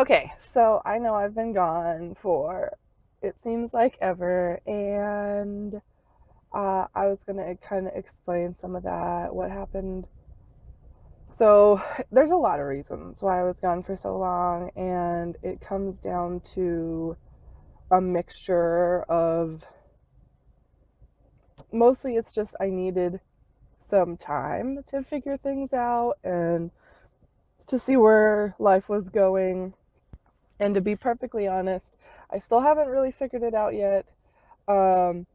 Okay, so I know I've been gone for it seems like ever, and I was gonna kind of explain some of that, what happened. So, there's a lot of reasons why I was gone for so long, and it comes down to a mixture of mostly it's just I needed some time to figure things out and to see where life was going. And to be perfectly honest, I still haven't really figured it out yet. Um,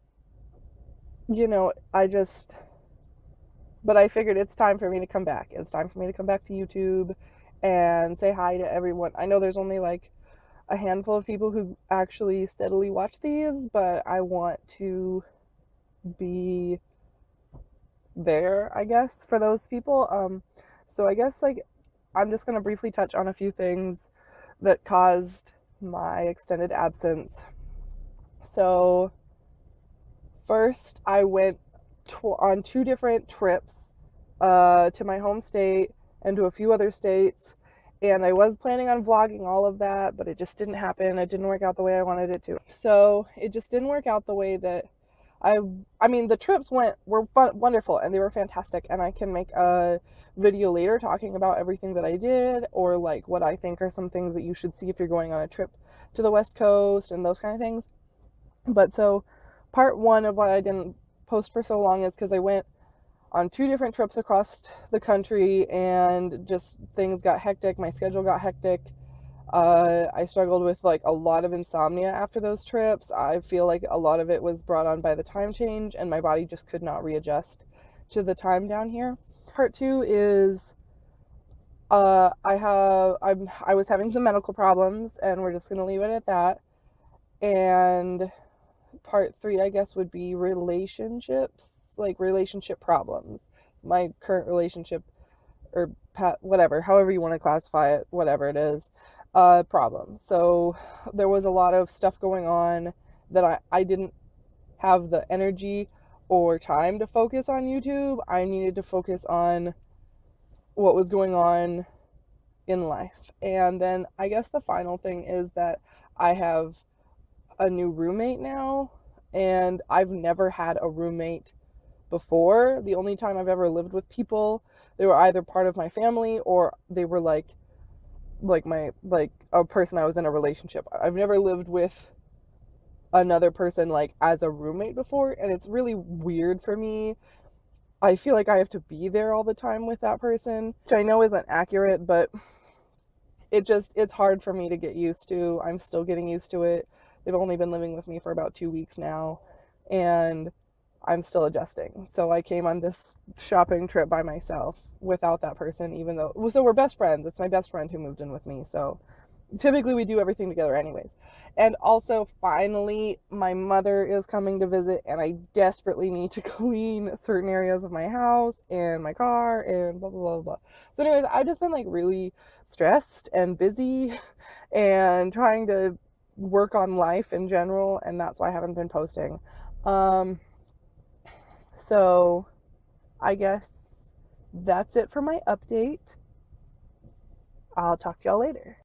I just, but I figured it's time for me to come back. It's time for me to come back to YouTube and say hi to everyone. I know there's only like a handful of people who actually steadily watch these, but I want to be there, I guess, for those people. So I guess like I'm just gonna briefly touch on a few things that caused my extended absence. So first, I went on two different trips to my home state and to a few other states. And I was planning on vlogging all of that, but it just didn't happen. It didn't work out the way I wanted it to. So it just didn't work out the way that I. I mean, the trips were fun, wonderful, and they were fantastic. And I can make a video later talking about everything that I did, or like what I think are some things that you should see if you're going on a trip to the West Coast and those kind of things. But so, part one of why I didn't post for so long is because I went on two different trips across the country and just things got hectic. My schedule got hectic. I struggled with like a lot of insomnia after those trips. I feel like a lot of it was brought on by the time change, and my body just could not readjust to the time down here. Part two is I was having some medical problems, and we're just gonna leave it at that. And part three, I guess, would be relationships, like relationship problems. My current relationship, or whatever, however you want to classify it, whatever it is, problem. So there was a lot of stuff going on that I didn't have the energy or time to focus on YouTube. I needed to focus on what was going on in life. And then I guess the final thing is that I have a new roommate now, and I've never had a roommate before. The only time I've ever lived with people, they were either part of my family or they were like a person I was in a relationship. I've never lived with another person like as a roommate before, and it's really weird for me. I feel like I have to be there all the time with that person, which I know isn't accurate, but it's hard for me to get used to. I'm still getting used to it. They've only been living with me for about 2 weeks now, and I'm still adjusting. So I came on this shopping trip by myself without that person, even though, so we're best friends. It's my best friend who moved in with me. So typically we do everything together anyways. And also, finally, my mother is coming to visit, and I desperately need to clean certain areas of my house and my car and blah blah blah blah. So anyways, I've just been like really stressed and busy and trying to work on life in general, and that's why I haven't been posting. um so I guess that's it for my update. I'll talk to y'all later.